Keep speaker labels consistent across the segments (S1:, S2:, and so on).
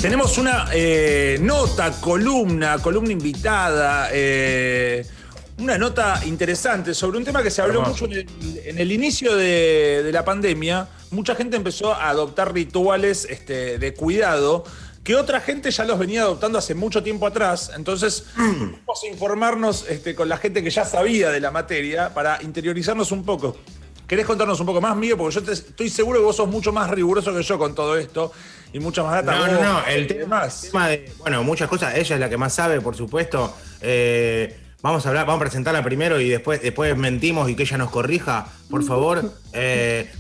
S1: Tenemos una columna invitada, una nota interesante sobre un tema que se habló mucho en el inicio de la pandemia. Mucha gente empezó a adoptar rituales de cuidado que otra gente ya los venía adoptando hace mucho tiempo atrás. Entonces, vamos a informarnos con la gente que ya sabía de la materia para interiorizarnos un poco. ¿Querés contarnos un poco más, Miguel? Porque yo estoy seguro que vos sos mucho más riguroso que yo con todo esto y mucha más data.
S2: No, el tema de, bueno, muchas cosas, ella es la que más sabe, por supuesto. Vamos a presentarla primero y después mentimos y que ella nos corrija, por favor.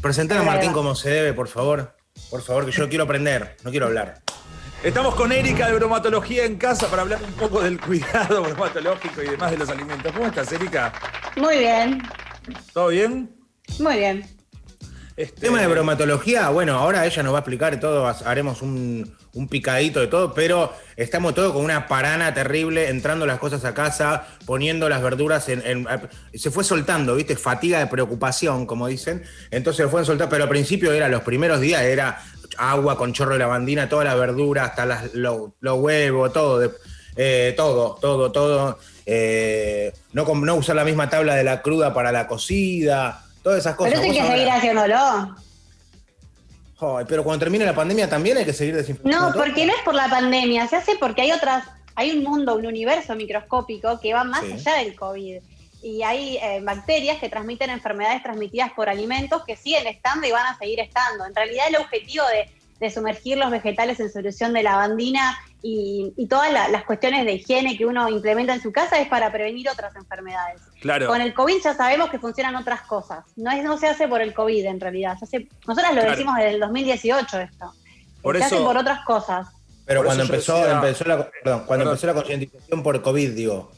S2: Presentar a Martín como se debe, por favor. Por favor, que yo quiero aprender, no quiero hablar.
S1: Estamos con Erika de Bromatología en Casa para hablar un poco del cuidado bromatológico y demás de los alimentos. ¿Cómo estás, Erika?
S3: Muy bien.
S1: ¿Todo bien?
S3: Muy bien.
S2: Tema de bromatología, bueno, ahora ella nos va a explicar todo, haremos un picadito de todo, pero estamos todos con una parana terrible, entrando las cosas a casa, poniendo las verduras se fue soltando, ¿viste? Fatiga de preocupación, como dicen, entonces se fue soltando, pero al principio los primeros días era agua con chorro de lavandina, todas las verduras, hasta los huevos, todo, todo. No usar la misma tabla de la cruda para la cocida. Todas esas cosas.
S3: Pero eso hay que seguir haciéndolo.
S2: Pero cuando termine la pandemia también hay que seguir desinfectando.
S3: No, porque no es por la pandemia, se hace porque hay un mundo, un universo microscópico que va más allá del COVID. Y hay bacterias que transmiten enfermedades transmitidas por alimentos que siguen estando y van a seguir estando. En realidad el objetivo de sumergir los vegetales en solución de lavandina y todas las cuestiones de higiene que uno implementa en su casa es para prevenir otras enfermedades.
S1: Claro.
S3: Con el COVID ya sabemos que funcionan otras cosas. No se hace por el COVID en realidad. Nosotras lo decimos desde el 2018 esto. Se hace por otras cosas.
S2: Pero cuando empezó la concientización por COVID, digo,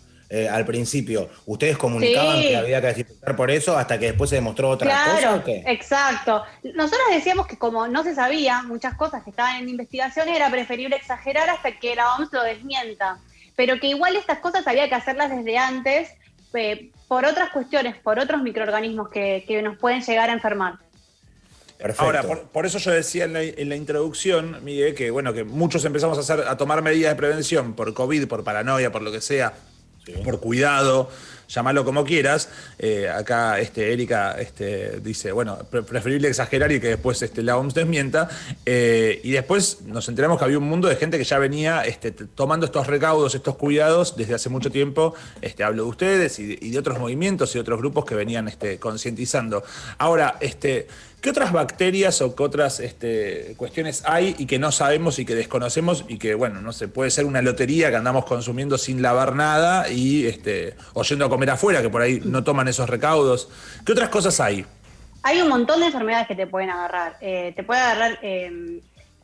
S2: al principio, ¿ustedes comunicaban que había que desinfectar por eso hasta que después se demostró otra cosa? ¿O qué?
S3: Exacto. Nosotros decíamos que como no se sabía muchas cosas que estaban en investigación, era preferible exagerar hasta que la OMS lo desmienta. Pero que igual estas cosas había que hacerlas desde antes, por otras cuestiones, por otros microorganismos que nos pueden llegar a enfermar.
S2: Perfecto.
S1: Ahora, por eso yo decía en la introducción, Miguel, que bueno, que muchos empezamos a tomar medidas de prevención por COVID, por paranoia, por lo que sea, por cuidado, llámalo como quieras. Acá Erika dice, bueno, preferible exagerar y que después la OMS desmienta. Y después nos enteramos que había un mundo de gente que ya venía tomando estos recaudos, estos cuidados desde hace mucho tiempo. Hablo de ustedes y de otros movimientos y otros grupos que venían concientizando. Ahora, ¿qué otras bacterias o qué otras cuestiones hay y que no sabemos y que desconocemos y que, bueno, no sé, puede ser una lotería que andamos consumiendo sin lavar nada y o yendo a comer afuera, que por ahí no toman esos recaudos? ¿Qué otras cosas hay?
S3: Hay un montón de enfermedades que te pueden agarrar. Te puede agarrar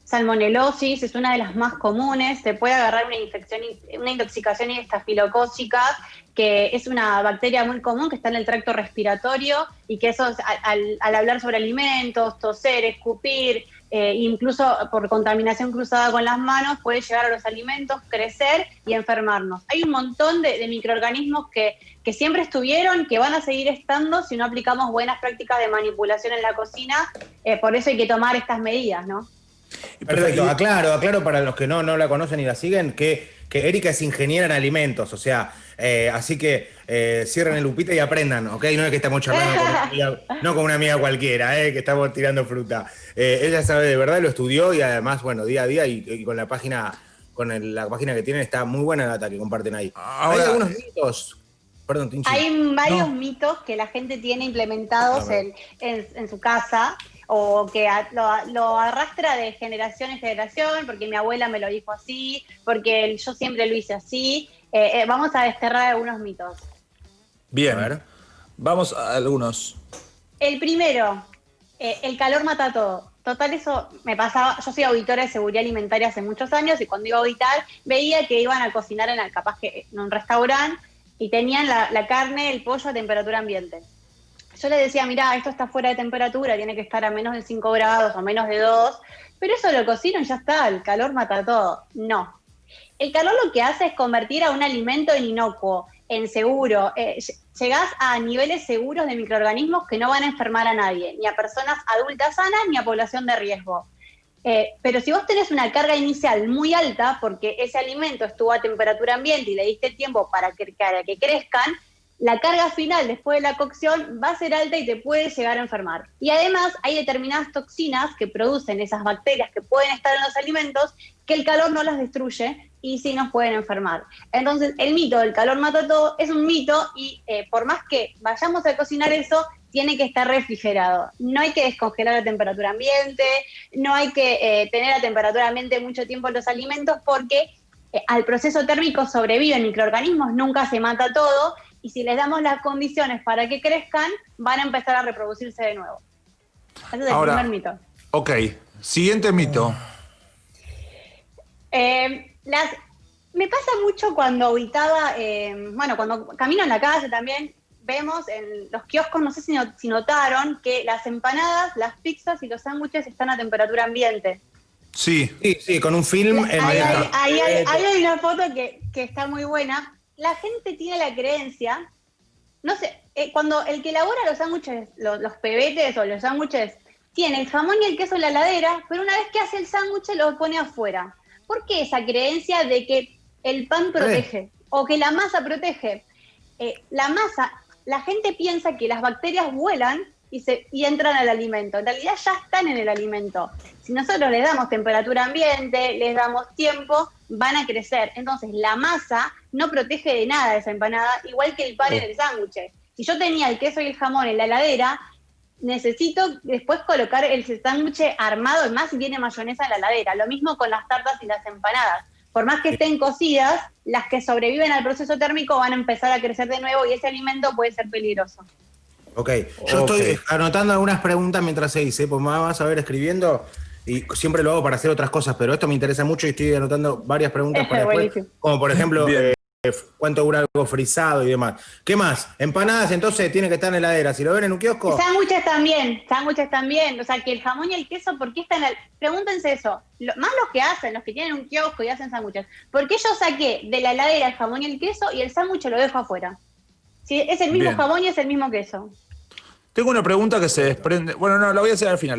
S3: salmonelosis, es una de las más comunes. Te puede agarrar una intoxicación estafilocócica, que es una bacteria muy común que está en el tracto respiratorio y que eso al hablar sobre alimentos, toser, escupir, incluso por contaminación cruzada con las manos, puede llegar a los alimentos, crecer y enfermarnos. Hay un montón de microorganismos que siempre estuvieron, que van a seguir estando si no aplicamos buenas prácticas de manipulación en la cocina. Por eso hay que tomar estas medidas, ¿no?
S2: Perfecto, aclaro para los que no la conocen y la siguen, que Erika es ingeniera en alimentos, o sea, así que cierren el lupita y aprendan, ¿ok? No es que estamos charlando con una amiga cualquiera, que estamos tirando fruta. Ella sabe de verdad, lo estudió y además, bueno, día a día y con la página que tienen está muy buena data que comparten ahí. Ahora, hay algunos mitos. Perdón, Tinchi.
S3: Hay varios mitos que la gente tiene implementados en su casa o que lo arrastra de generación en generación, porque mi abuela me lo dijo así, porque yo siempre lo hice así. Vamos a desterrar algunos mitos.
S1: Bien, a ver. Vamos a algunos.
S3: El primero, el calor mata todo. Total, eso me pasaba. Yo soy auditora de seguridad alimentaria hace muchos años y cuando iba a auditar veía que iban a cocinar capaz que en un restaurante y tenían la carne, el pollo a temperatura ambiente. Yo le decía, mirá, esto está fuera de temperatura, tiene que estar a menos de 5 grados o menos de 2, pero eso lo cocino y ya está, el calor mata todo. No. El calor lo que hace es convertir a un alimento en inocuo, en seguro. Llegás a niveles seguros de microorganismos que no van a enfermar a nadie, ni a personas adultas sanas, ni a población de riesgo. Pero si vos tenés una carga inicial muy alta, porque ese alimento estuvo a temperatura ambiente y le diste tiempo para que crezcan, la carga final después de la cocción va a ser alta y te puede llegar a enfermar. Y además hay determinadas toxinas que producen esas bacterias que pueden estar en los alimentos que el calor no las destruye y sí nos pueden enfermar. Entonces el mito del calor mata todo es un mito y por más que vayamos a cocinar eso, tiene que estar refrigerado. No hay que descongelar a temperatura ambiente, no hay que tener a temperatura ambiente mucho tiempo los alimentos porque al proceso térmico sobreviven microorganismos, nunca se mata todo, y si les damos las condiciones para que crezcan, van a empezar a reproducirse de nuevo. Ese es el primer mito.
S1: Ok, siguiente mito.
S3: Me pasa mucho cuando habitaba, cuando camino en la calle también, vemos en los kioscos, no sé si notaron, que las empanadas, las pizzas y los sándwiches están a temperatura ambiente.
S1: Sí,
S2: con un film.
S3: Ahí hay una foto que está muy buena. La gente tiene la creencia, no sé, cuando el que elabora los sándwiches, los pebetes o los sándwiches, tiene el jamón y el queso en la heladera, pero una vez que hace el sándwich lo pone afuera. ¿Por qué esa creencia de que el pan protege o que la masa protege? La masa, la gente piensa que las bacterias vuelan y entran al alimento. En realidad ya están en el alimento. Si nosotros les damos temperatura ambiente, les damos tiempo, van a crecer. Entonces la masa no protege de nada esa empanada, igual que el pan en el sándwich. Si yo tenía el queso y el jamón en la heladera, necesito después colocar el sándwich armado, y más si tiene mayonesa en la heladera. Lo mismo con las tartas y las empanadas. Por más que estén cocidas, las que sobreviven al proceso térmico van a empezar a crecer de nuevo y ese alimento puede ser peligroso.
S2: Ok, yo estoy anotando algunas preguntas mientras se dice, pues me vas a ver escribiendo y siempre lo hago para hacer otras cosas, pero esto me interesa mucho y estoy anotando varias preguntas para después, como por ejemplo, cuánto dura algo frisado y demás. ¿Qué más? Empanadas entonces tiene que estar en la heladera, si lo ven en un kiosco.
S3: Sándwiches también, o sea que el jamón y el queso, ¿por qué están en la... Pregúntense eso, más los que hacen, los que tienen un kiosco y hacen sándwiches, ¿por qué yo saqué de la heladera el jamón y el queso y el sándwich lo dejo afuera? Si es el mismo jamón y es el mismo queso.
S1: Tengo una pregunta que se desprende. Bueno, no, la voy a hacer al final,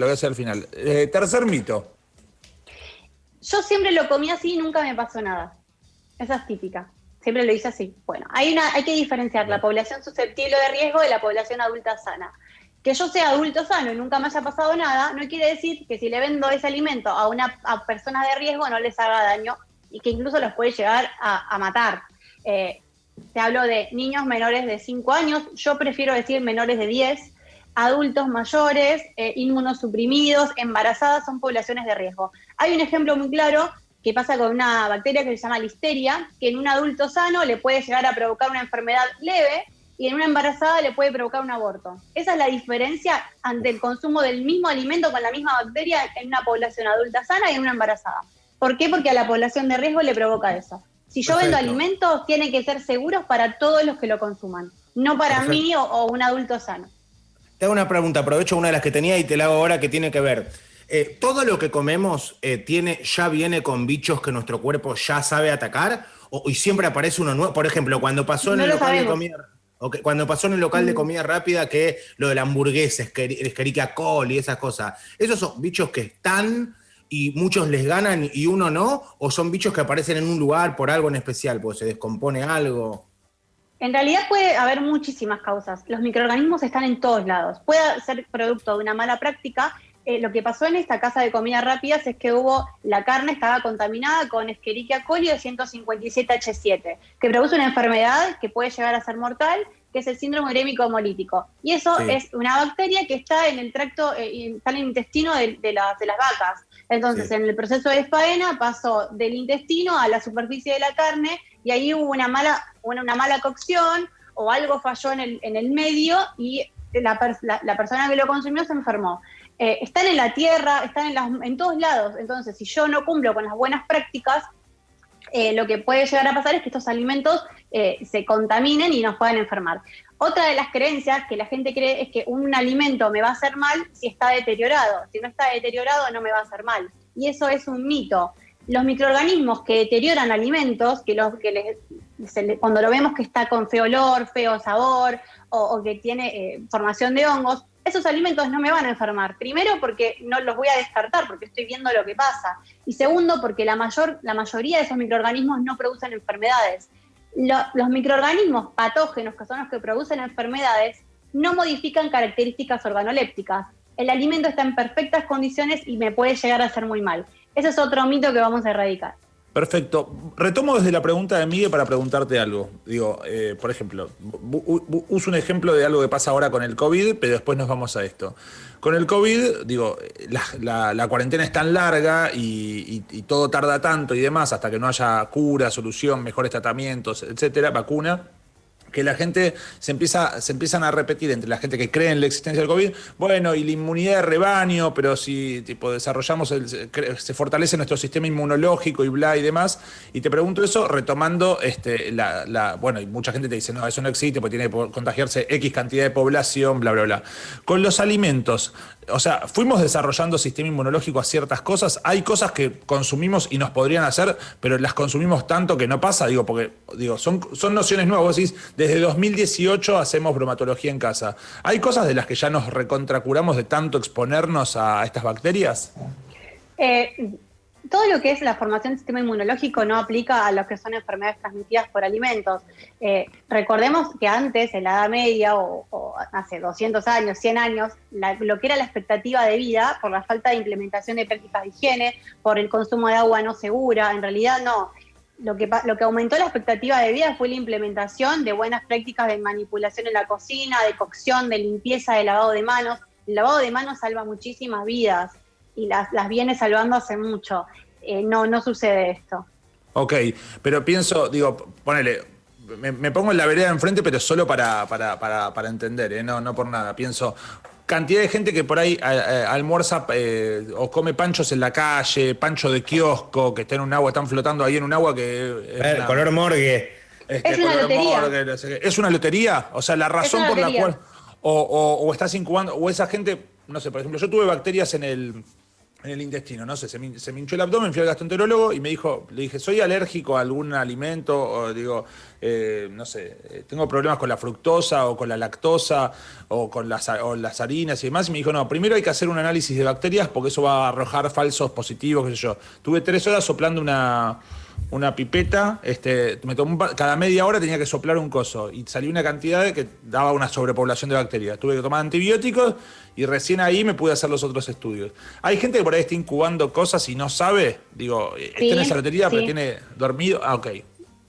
S1: tercer mito.
S3: Yo siempre lo comí así y nunca me pasó nada. Esa es típica. Siempre lo hice así. Bueno, hay que diferenciar la población susceptible de riesgo de la población adulta sana. Que yo sea adulto sano y nunca me haya pasado nada, no quiere decir que si le vendo ese alimento a personas de riesgo no les haga daño y que incluso los puede llegar a matar. Te hablo de niños menores de 5 años, yo prefiero decir menores de 10, adultos mayores, inmunosuprimidos, embarazadas, son poblaciones de riesgo. Hay un ejemplo muy claro que pasa con una bacteria que se llama listeria, que en un adulto sano le puede llegar a provocar una enfermedad leve y en una embarazada le puede provocar un aborto. Esa es la diferencia ante el consumo del mismo alimento con la misma bacteria en una población adulta sana y en una embarazada. ¿Por qué? Porque a la población de riesgo le provoca eso. Si yo vendo alimentos, tienen que ser seguros para todos los que lo consuman, no para mí o un adulto sano.
S2: Te hago una pregunta, aprovecho una de las que tenía y te la hago ahora, que tiene que ver. ¿Todo lo que comemos ya viene con bichos que nuestro cuerpo ya sabe atacar? ¿Y siempre aparece uno nuevo? Por ejemplo, cuando pasó en el local de comida... Cuando pasó en el local de comida rápida, que lo de la hamburguesa, Escherichia coli y esas cosas, ¿esos son bichos que están y muchos les ganan y uno no? ¿O son bichos que aparecen en un lugar por algo en especial, porque se descompone algo?
S3: En realidad puede haber muchísimas causas. Los microorganismos están en todos lados. Puede ser producto de una mala práctica. Lo que pasó en esta casa de comida rápidas es que la carne estaba contaminada con Escherichia coli de 157H7, que produce una enfermedad que puede llegar a ser mortal, que es el síndrome urémico hemolítico. Y eso es una bacteria que está en el tracto, está en el intestino de las vacas. Entonces, en el proceso de faena pasó del intestino a la superficie de la carne y ahí hubo una mala cocción o algo falló en el medio y la persona que lo consumió se enfermó. Están en la tierra, están en todos lados. Entonces, si yo no cumplo con las buenas prácticas, lo que puede llegar a pasar es que estos alimentos se contaminen y nos puedan enfermar. Otra de las creencias que la gente cree es que un alimento me va a hacer mal si está deteriorado. Si no está deteriorado, no me va a hacer mal. Y eso es un mito. Los microorganismos que deterioran alimentos, cuando lo vemos que está con feo olor, feo sabor o que tiene formación de hongos, esos alimentos no me van a enfermar. Primero, porque no los voy a descartar, porque estoy viendo lo que pasa. Y segundo, porque la mayoría de esos microorganismos no producen enfermedades. Los microorganismos patógenos, que son los que producen enfermedades, no modifican características organolépticas. El alimento está en perfectas condiciones y me puede llegar a hacer muy mal. Ese es otro mito que vamos a erradicar.
S1: Perfecto. Retomo desde la pregunta de Miguel para preguntarte algo. Digo, por ejemplo, uso un ejemplo de algo que pasa ahora con el COVID, pero después nos vamos a esto. Con el COVID, digo, la cuarentena es tan larga y todo tarda tanto y demás hasta que no haya cura, solución, mejores tratamientos, etcétera, vacuna, que la gente se empiezan a repetir entre la gente que cree en la existencia del COVID, bueno, y la inmunidad de rebaño, pero si tipo desarrollamos, se fortalece nuestro sistema inmunológico y bla y demás, y te pregunto eso retomando, bueno, y mucha gente te dice, no, eso no existe porque tiene que contagiarse X cantidad de población, bla, bla, bla. Con los alimentos, o sea, fuimos desarrollando sistema inmunológico a ciertas cosas, hay cosas que consumimos y nos podrían hacer, pero las consumimos tanto que no pasa, digo, porque son nociones nuevas, vos decís, desde 2018 hacemos bromatología en casa. ¿Hay cosas de las que ya nos recontracuramos de tanto exponernos a estas bacterias?
S3: Todo lo que es la formación del sistema inmunológico no aplica a lo que son enfermedades transmitidas por alimentos. Recordemos que antes, en la Edad Media, o hace 200 años, 100 años, lo que era la expectativa de vida, por la falta de implementación de prácticas de higiene, por el consumo de agua no segura, en realidad no. Lo que aumentó la expectativa de vida fue la implementación de buenas prácticas de manipulación en la cocina, de cocción, de limpieza, de lavado de manos. El lavado de manos salva muchísimas vidas y las viene salvando hace mucho. No sucede esto.
S1: Ok, pero pienso, ponele, me pongo en la vereda enfrente, pero solo para entender, no por nada. Pienso, cantidad de gente que por ahí almuerza o come panchos en la calle, pancho de kiosco, que está en un agua, están flotando ahí en un agua que...
S2: color morgue.
S3: Es una lotería.
S1: Morgue, no sé qué. ¿Es una lotería? O sea, la razón por la cual... O estás incubando, o esa gente, no sé, por ejemplo, yo tuve bacterias en el intestino, no sé, se me hinchó el abdomen, fui al gastroenterólogo y le dije, ¿soy alérgico a algún alimento? O no sé, tengo problemas con la fructosa o con la lactosa o con las harinas y demás. Y me dijo, no, primero hay que hacer un análisis de bacterias porque eso va a arrojar falsos positivos, qué sé yo. Tuve 3 horas soplando una pipeta, cada media hora tenía que soplar un coso y salió una cantidad que daba una sobrepoblación de bacterias. Tuve que tomar antibióticos y recién ahí me pude hacer los otros estudios. Hay gente que por ahí está incubando cosas y no sabe, está en esa lotería, pero tiene dormido. Ah, ok.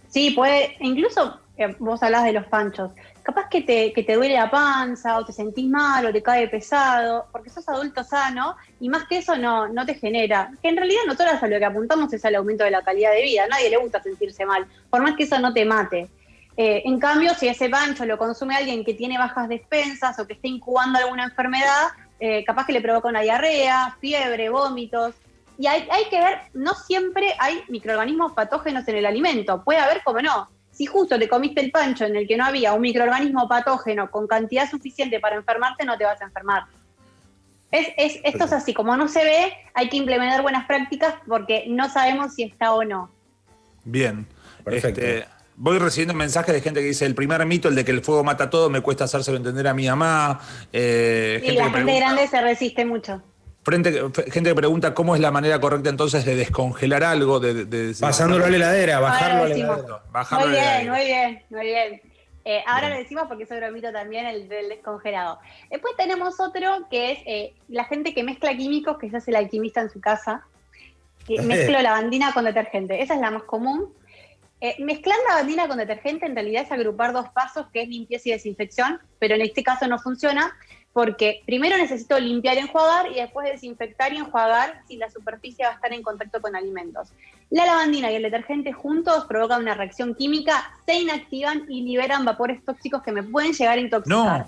S3: Sí, puede, incluso vos hablás de los panchos. Capaz que te duele la panza, o te sentís mal, o te cae pesado, porque sos adulto sano, y más que eso no te genera. Que en realidad nosotros a lo que apuntamos es al aumento de la calidad de vida. A nadie le gusta sentirse mal, por más que eso no te mate. En cambio, si ese pancho lo consume alguien que tiene bajas despensas o que está incubando alguna enfermedad, capaz que le provoca una diarrea, fiebre, vómitos. Y hay que ver, no siempre hay microorganismos patógenos en el alimento. Puede haber, como no. Si justo te comiste el pancho en el que no había un microorganismo patógeno con cantidad suficiente para enfermarte, no te vas a enfermar. Esto es así, como no se ve, hay que implementar buenas prácticas porque no sabemos si está o no.
S1: Bien.
S2: Perfecto.
S1: Voy recibiendo mensajes de gente que dice, el primer mito, el de que el fuego mata todo, me cuesta hacérselo entender a mi mamá.
S3: Y la gente grande se resiste mucho.
S1: Gente que pregunta cómo es la manera correcta entonces de descongelar algo.
S2: Pasándolo a la heladera, bajarlo a la heladera.
S3: Muy bien. Ahora lo decimos porque es otro mito también, el del descongelado. Después tenemos otro que es la gente que mezcla químicos, que se hace el alquimista en su casa. Que mezclo lavandina con detergente. Esa es la más común. Mezclar lavandina con detergente en realidad es agrupar 2 pasos, que es limpieza y desinfección, pero en este caso no funciona porque primero necesito limpiar y enjuagar y después desinfectar y enjuagar si la superficie va a estar en contacto con alimentos. La lavandina y el detergente juntos provocan una reacción química, se inactivan y liberan vapores tóxicos que me pueden llegar a intoxicar.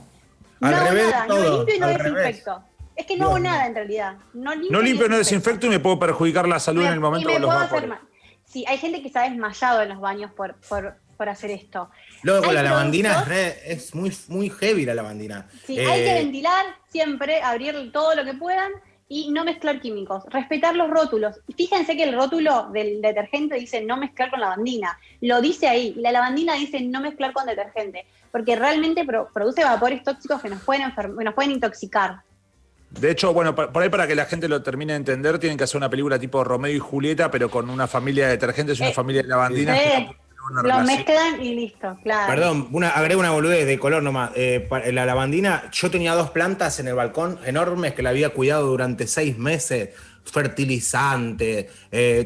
S2: No
S3: hago
S2: revés,
S3: nada,
S2: todo,
S3: no limpio y no
S2: al
S3: desinfecto.
S2: revés.
S3: Es que no hago nada en realidad. No
S1: limpio, no desinfecto y me puedo perjudicar la salud en el momento de los vapores.
S3: Sí, hay gente que se ha desmayado en los baños por hacer esto.
S2: Luego la lavandina es muy, muy heavy la lavandina.
S3: Sí, hay que ventilar siempre, abrir todo lo que puedan y no mezclar químicos, respetar los rótulos. Y fíjense que el rótulo del detergente dice no mezclar con lavandina, lo dice ahí, y la lavandina dice no mezclar con detergente, porque realmente produce vapores tóxicos que nos pueden intoxicar.
S1: De hecho, bueno, por ahí para que la gente lo termine de entender, tienen que hacer una película tipo Romeo y Julieta, pero con una familia de detergentes y una familia de lavandinas.
S3: Lo mezclan y listo, claro.
S2: Perdón, agrego una boludez de color nomás. La lavandina, yo tenía 2 plantas en el balcón enormes que la había cuidado durante 6 meses, fertilizante,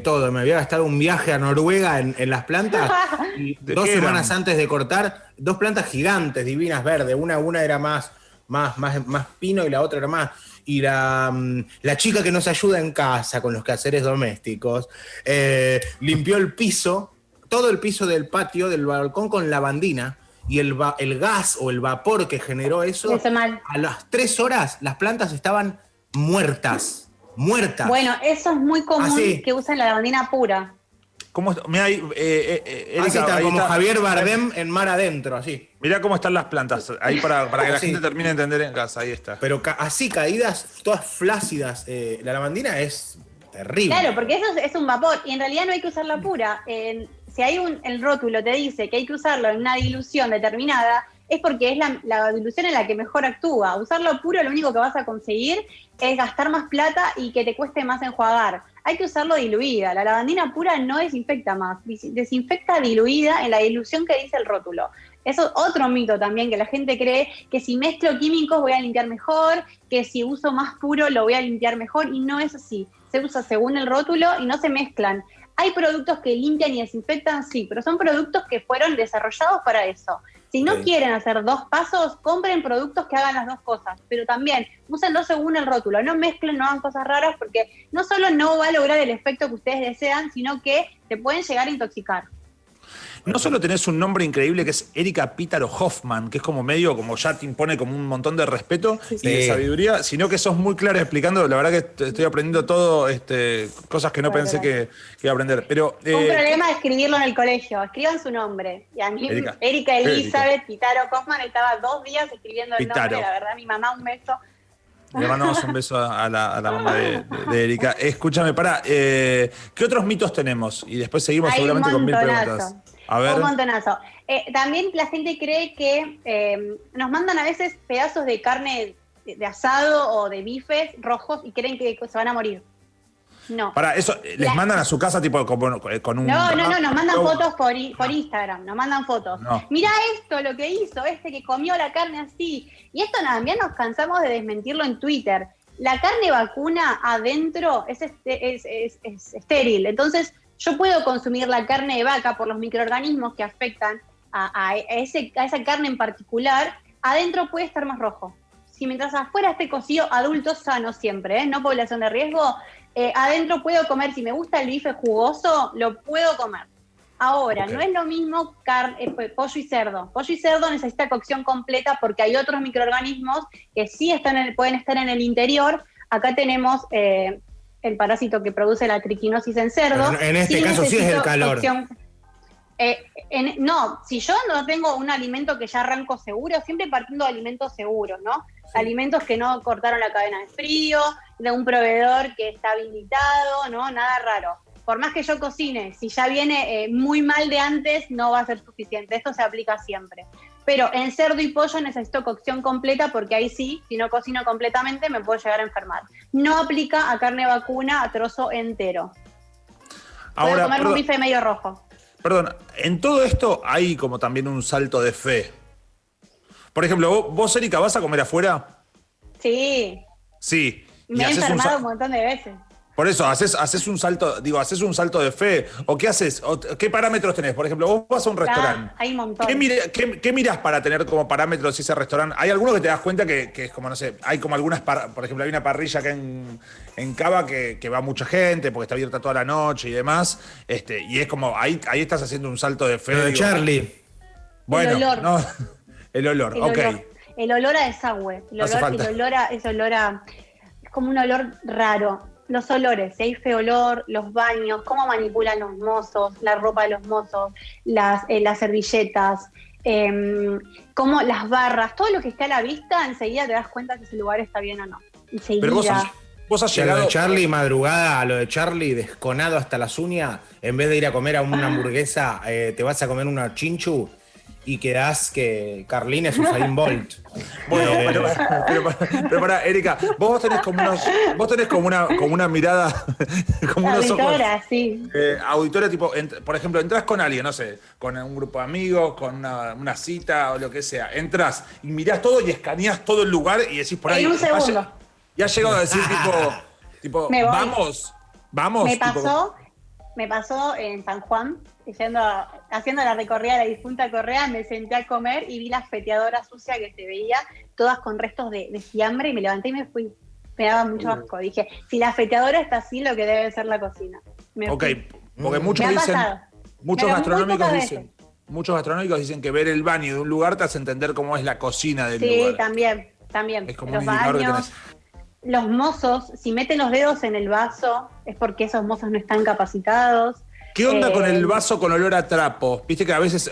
S2: todo. Me había gastado un viaje a Noruega en las plantas y 2 semanas antes de cortar, 2 plantas gigantes, divinas, verdes. Una era más pino y la otra era más. Y la chica que nos ayuda en casa con los quehaceres domésticos limpió el piso, todo el piso del patio, del balcón con lavandina, y el gas o el vapor que generó eso, a las 3 horas las plantas estaban muertas.
S3: Bueno, eso es muy común que usen la lavandina pura.
S1: ¿Cómo? Mirá ahí,
S2: Erika, así está, como está Javier Bardem en Mar Adentro, así.
S1: Mirá cómo están las plantas, ahí para que la gente termine de entender en casa, ahí está.
S2: Pero así caídas, todas flácidas, la lavandina es terrible.
S3: Claro, porque eso es un vapor, y en realidad no hay que usarla pura. Si hay el rótulo te dice que hay que usarlo en una dilución determinada, es porque es la dilución en la que mejor actúa. Usarlo puro lo único que vas a conseguir es gastar más plata y que te cueste más enjuagar. Hay que usarlo diluida. La lavandina pura no desinfecta más, desinfecta diluida en la dilución que dice el rótulo. Eso es otro mito también, que la gente cree que si mezclo químicos voy a limpiar mejor, que si uso más puro lo voy a limpiar mejor, y no es así. Se usa según el rótulo y no se mezclan. Hay productos que limpian y desinfectan, sí, pero son productos que fueron desarrollados para eso. Si no quieren hacer 2 pasos, compren productos que hagan las 2 cosas, pero también úsenlo según el rótulo, no mezclen, no hagan cosas raras, porque no solo no va a lograr el efecto que ustedes desean, sino que te pueden llegar a intoxicar.
S1: No solo tenés un nombre increíble que es Erika Pítaro Hoffman, que es como medio, como ya te impone como un montón de respeto y de sabiduría, sino que sos muy clara explicando, la verdad que estoy aprendiendo todo, cosas que no pensé que iba a aprender. Pero,
S3: un problema de escribirlo en el colegio, escriban su nombre. Y a mí, Erika Elizabeth Pítaro Hoffman, estaba 2 días escribiendo el nombre, la verdad, mi mamá, un beso.
S1: Le mandamos un beso a la mamá de Erika. Escúchame, ¿qué otros mitos tenemos? Y después seguimos seguramente con 1000 preguntas. A ver.
S3: Un montonazo. También la gente cree que nos mandan a veces pedazos de carne de asado o de bifes rojos y creen que se van a morir. No.
S1: Para eso, ¿les mandan a su casa tipo con un...
S3: No, nos mandan fotos por Instagram, nos mandan fotos. No. Mirá esto, lo que hizo, que comió la carne así. Y esto también nos cansamos de desmentirlo en Twitter. La carne vacuna adentro es estéril, entonces yo puedo consumir la carne de vaca por los microorganismos que afectan a esa carne en particular, adentro puede estar más rojo. Si mientras afuera esté cocido, adultos sanos siempre, no población de riesgo, adentro puedo comer, si me gusta el bife jugoso, lo puedo comer. Ahora, no es lo mismo pollo y cerdo. Pollo y cerdo necesita cocción completa porque hay otros microorganismos que sí pueden estar en el interior. Acá tenemos el parásito que produce la triquinosis en cerdo.
S2: Pero en este caso sí es el calor.
S3: No, si yo no tengo un alimento que ya arranco seguro, siempre partiendo de alimentos seguros, ¿no? Sí. Alimentos que no cortaron la cadena de frío, de un proveedor que está habilitado, ¿no? Nada raro. Por más que yo cocine, si ya viene muy mal de antes, no va a ser suficiente. Esto se aplica siempre. Pero en cerdo y pollo necesito cocción completa porque ahí sí, si no cocino completamente, me puedo llegar a enfermar. No aplica a carne vacuna a trozo entero. Puedo comer un bife medio rojo.
S1: Perdón, en todo esto hay como también un salto de fe. Por ejemplo, vos, Erika, ¿vas a comer afuera?
S3: Sí.
S1: Sí.
S3: Me he enfermado un montón de veces.
S1: Por eso, haces un salto de fe. ¿O qué haces? ¿Qué parámetros tenés? Por ejemplo, vos vas a un restaurante.
S3: Hay un montón.
S1: ¿Qué mirás para tener como parámetros ese restaurante? Hay algunos que te das cuenta que es como, no sé, hay como algunas, por ejemplo, hay una parrilla acá en Cava que va mucha gente porque está abierta toda la noche y demás. Y es como, ahí estás haciendo un salto de fe.
S2: Lo de Charlie.
S1: Bueno,
S3: el olor.
S1: No, el olor, ok.
S3: El olor a desagüe. Es como un olor raro. Los olores, si hay feolor, los baños, cómo manipulan los mozos, la ropa de los mozos, las servilletas, cómo las barras, todo lo que está a la vista, enseguida te das cuenta que ese lugar está bien o no. Enseguida.
S1: Vos has
S2: Y a lo
S1: llegado.
S2: de Charlie, madrugada, a lo de Charlie, desconado hasta las uñas, en vez de ir a comer a una hamburguesa, te vas a comer una chinchu y quedás que Carlín es Usain Bolt.
S1: Bueno, pero pará, Erika, vos tenés como una mirada, como unos ojos.
S3: Auditora, sí.
S1: Auditoria, tipo, por ejemplo, entras con alguien, no sé, con un grupo de amigos, con una cita o lo que sea. Entras y mirás todo y escaneás todo el lugar y decís por ahí.
S3: En un segundo.
S1: Y has llegado a decir, tipo,
S3: Me voy.
S1: vamos.
S3: Me pasó en San Juan, haciendo la recorrida de la difunta Correa, me senté a comer y vi las feteadoras sucias que se veía, todas con restos de fiambre, y me levanté y me fui. Me daba mucho asco. Dije, si la feteadora está así, lo que debe ser la cocina.
S1: Ok, porque muchos
S3: Me ha
S1: dicen,
S3: pasado.
S1: muchos
S3: Pero muy
S1: gastronómicos
S3: pocas
S1: dicen, muchos gastronómicos dicen que ver el baño de un lugar te hace entender cómo es la cocina del
S3: Sí,
S1: lugar.
S3: también.
S1: Es como
S3: Los
S1: un indicador que
S3: baños, los mozos, si meten los dedos en el vaso, es porque esos mozos no están capacitados.
S1: ¿Qué onda con el vaso con olor a trapo? Viste que a veces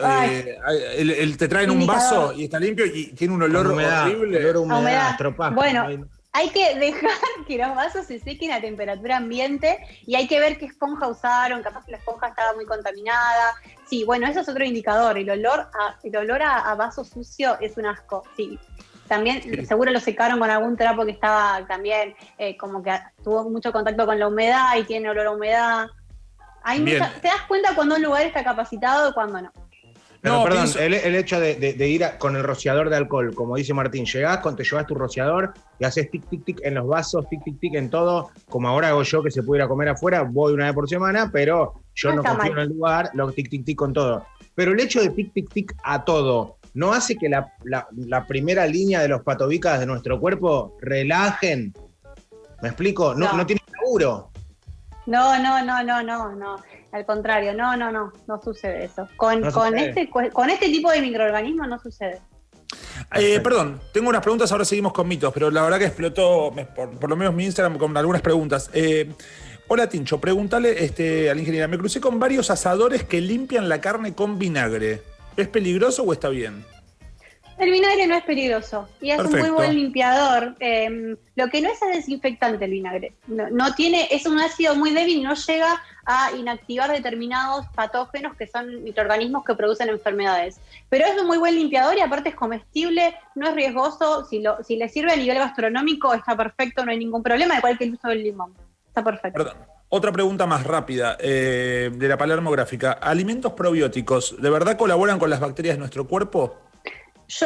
S1: te traen un
S3: Indicador.
S1: vaso y está limpio y tiene un olor
S2: Humedad,
S1: horrible.
S2: olor a humedad,
S3: Humedad.
S2: tropaje.
S3: Bueno,
S2: No
S3: hay que dejar que los vasos se sequen a temperatura ambiente y hay que ver qué esponja usaron, capaz que la esponja estaba muy contaminada. Sí, bueno, eso es otro indicador. El olor a vaso sucio es un asco, sí. También seguro lo secaron con algún trapo que estaba también como que tuvo mucho contacto con la humedad y tiene olor a humedad. Te das cuenta cuando un lugar está capacitado y cuando no.
S2: Pero
S1: No,
S2: perdón,
S1: pienso-
S2: el hecho de ir con el rociador de alcohol, como dice Martín, te llevas tu rociador y haces tic, tic, tic en los vasos, tic, tic, tic en todo, como ahora hago yo que se puede ir a comer afuera, voy una vez por semana, pero yo
S3: No
S2: no
S3: está
S2: confío
S3: mal.
S2: en el lugar, lo tic, tic, tic con todo. Pero el hecho de tic, tic, tic a todo, ¿no hace que la primera línea de los patobicas de nuestro cuerpo relajen? ¿Me explico? No tiene laburo.
S3: No. Al contrario, no sucede eso. Con este tipo de microorganismos no sucede.
S1: Perdón, tengo unas preguntas, ahora seguimos con mitos, pero la verdad que explotó, por lo menos mi Instagram, con algunas preguntas. Hola Tincho, pregúntale a la ingeniera, me crucé con varios asadores que limpian la carne con vinagre. ¿Es peligroso o está bien?
S3: El vinagre no es peligroso y es un muy
S1: Perfecto.
S3: buen limpiador. Lo que no es desinfectante el vinagre. No tiene, es un ácido muy débil, no llega a inactivar determinados patógenos que son microorganismos que producen enfermedades. Pero es un muy buen limpiador y aparte es comestible, no es riesgoso. Si le sirve a nivel gastronómico está perfecto, no hay ningún problema, igual que el uso del limón. Está perfecto.
S1: Perdón. Otra pregunta más rápida de la Palermográfica. ¿Alimentos probióticos de verdad colaboran con las bacterias de nuestro cuerpo?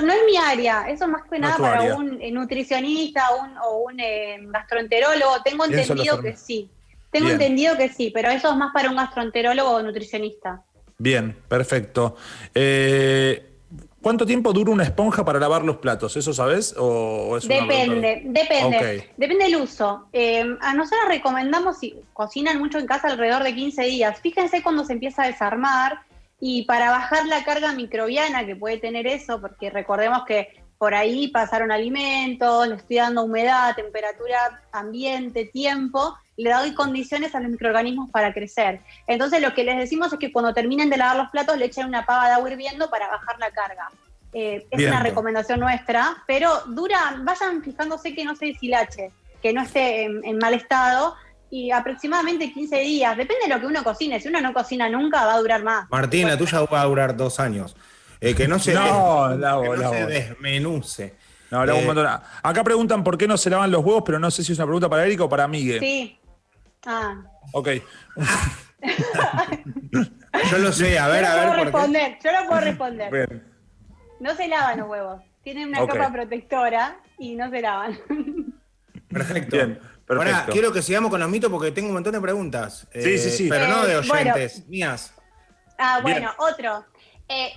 S3: No es mi área, eso más que
S1: No es
S3: nada
S1: tu
S3: para
S1: área.
S3: un nutricionista o un gastroenterólogo. Tengo
S1: Pienso en los
S3: entendido que sí.
S1: Bien.
S3: Entendido que sí, pero eso es más para un gastroenterólogo o nutricionista.
S1: Bien, perfecto. ¿Cuánto tiempo dura una esponja para lavar los platos? ¿Eso sabes? ¿O es una
S3: Depende.
S1: Ok.
S3: Depende del uso. A nosotros recomendamos, si cocinan mucho en casa, alrededor de 15 días. Fíjense cuando se empieza a desarmar y para bajar la carga microbiana que puede tener eso, porque recordemos que por ahí pasaron alimentos, le estoy dando humedad, temperatura, ambiente, tiempo, le doy condiciones a los microorganismos para crecer. Entonces lo que les decimos es que cuando terminen de lavar los platos le echen una pava de agua hirviendo para bajar la carga. Es
S1: Bien.
S3: una recomendación nuestra, pero vayan fijándose que no se deshilache, que no esté en mal estado, y aproximadamente 15 días, depende de lo que uno cocine. Si uno no cocina nunca, va a durar más.
S2: Martín, la tuya va a durar 2 años. Que no se, se desmenuce.
S1: No, le hago un montón. Acá preguntan por qué no se lavan los huevos, pero no sé si es una pregunta para Erika o para Miguel.
S3: Sí.
S1: Ok.
S2: Yo lo sé, a ver, ¿por qué?
S3: Yo lo puedo responder.
S1: Bien.
S3: No se lavan los huevos. Tienen una
S1: Ok.
S3: capa protectora y no se lavan.
S2: Perfecto.
S1: Bien, perfecto.
S2: Ahora, quiero que sigamos con los mitos porque tengo un montón de preguntas.
S1: Sí.
S2: Pero no de oyentes,
S3: Bueno.
S2: mías.
S3: Bueno, otro.